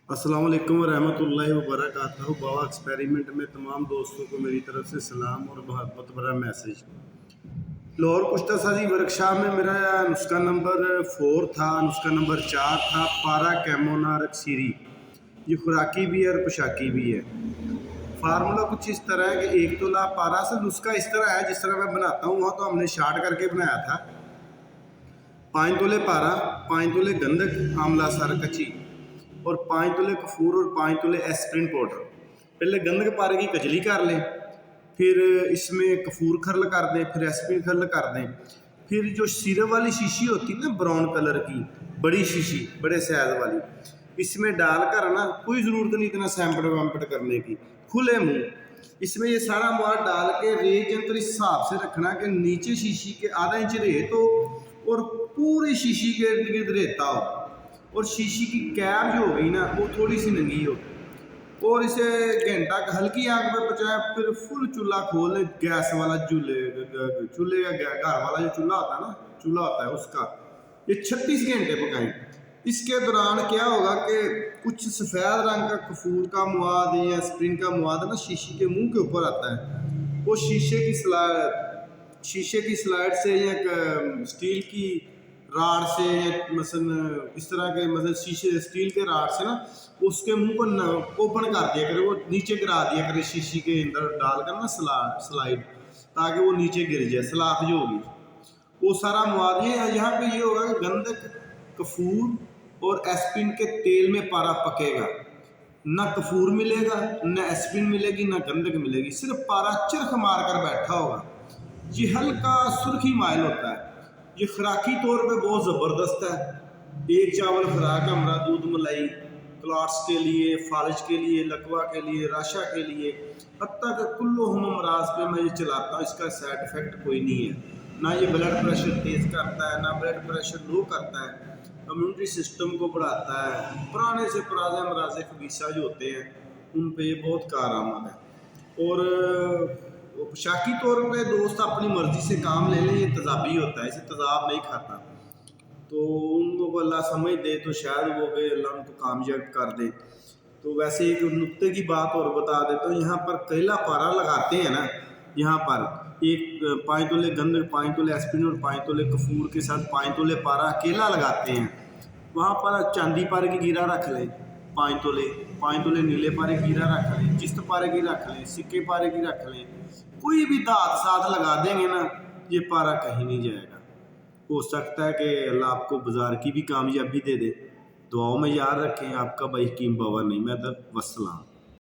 अस्सलाम वालेकुम वरहमतुल्लाहि वबरकातुहू। बाबा एक्सपेरिमेंट में तमाम दोस्तों को मेरी तरफ से सलाम और बहुत बड़ा मैसेज। लाहौर कुश्ता साजी वर्कशॉप में मेरा नुस्खा नंबर 4 था, नुस्खा नंबर 4 था पारा कैमोनार सीरी। ये खुराकी भी है और पोशाकी भी है। फार्मूला कुछ इस तरह है कि 1 तोला पारा से नुस्खा इस तरह है जिस तरह मैं बनाता हूँ, वहाँ तो हमने शार्ट करके बनाया था। 5 तोले पारा, 5 तोले गंधक आंवला सार कच्ची और 5 तोले कफूर और 5 तोले एस्प्रिन पाउडर। पहले गंधक पारे की कजली कर लें, फिर इसमें कफूर खरल कर दें, फिर एस्प्रिन खरल कर दें। फिर जो सिरप वाली शीशी होती है ना ब्राउन कलर की, बड़ी शीशी, बड़े साइज वाली, इसमें डाल कर ना कोई ज़रूरत नहीं इतना सैंपड़ वैंपड़ करने की, खुले मुँह इसमें ये सारा मवाद डाल के रेत यंत्र इस हिसाब से रखना कि नीचे शीशी के आधा इंच रेत हो और पूरी शीशी के इर्द गिर्द रेता हो, और शीशी की कैप जो होगी ना वो थोड़ी सी नंगी हो, और इसे घंटा हल्की आग पे पचाए। फिर फुल चूल्हा खोल ले, गैस वाला चूल्हे या घर वाला जो चूल्हा होता है ना, चूल्हा होता है उसका, ये 36 घंटे पकाएं। इसके दौरान क्या होगा कि कुछ सफ़ेद रंग का कफूर का मवाद या स्प्रिंग का मवाद ना शीशी के मुंह के ऊपर आता है। वो शीशे की स्लाइड से या स्टील की राड से या मसलन इस तरह के मतलब शीशे स्टील के राड से ना उसके मुंह को ओपन कर दिया करे, वो नीचे गिरा दिया करे शीशी के अंदर डालकर ना स्लाइड, ताकि वो नीचे गिर जाए। सलाख जो होगी वो सारा मवाद ये यहाँ पे ये होगा कि गंधक, कफूर और एस्प्रिन के तेल में पारा पकेगा। ना कफूर मिलेगा, ना एस्प्रिन मिलेगी, ना गंधक मिलेगी, सिर्फ पारा चिरख मार कर बैठा होगा। ये हल्का सुर्खी माइल होता है। ये खुराकी तौर पे बहुत ज़बरदस्त है। एक चावल खुराक हमारा दूध मलाई क्लॉट्स के लिए, फालिज के लिए, लकवा के लिए, राशा के लिए, हत्ता कि कुल्लो हम अमराज पे मैं ये चलाता हूँ। इसका साइड इफ़ेक्ट कोई नहीं है, ना ये ब्लड प्रेशर तेज़ करता है, ना ब्लड प्रेशर लो करता है, इम्यूनिटी सिस्टम को बढ़ाता है। पुराने से पुराने अमराज खबीसा जो होते हैं उन पे ये बहुत कारआमद है। और पोशाकी तौर पे दोस्त अपनी मर्ज़ी से काम ले लें, ये तेज़ाबी होता है, इसे तेज़ाब नहीं खाता। तो उनको अल्लाह समझ दे तो शायद वो भी अल्लाह उनको कामयाब कर दे। तो वैसे एक नुक्ते की बात और बता देता हूँ, यहाँ पर केला पारा लगाते हैं ना, यहाँ पर एक 5 तोले गंधक, 5 तोले एस्प्रिन और 5 तोले कफूर के साथ 5 तोले पारा केला लगाते हैं। वहाँ पर चांदी पारे की गिरा रख लें 5 तोले नीले पारे की गिरा रख लें, चिस्त पारे की रख लें, सिक्के पारे की रख लें। कोई भी दांत साथ लगा देंगे ना, ये पारा कहीं नहीं जाएगा। हो सकता है कि अल्लाह आपको बाज़ार की भी कामयाबी दे दे। दुआओं में याद रखें। आपका भाई हकीम बाबा नहीं, मैं वस्सलाम।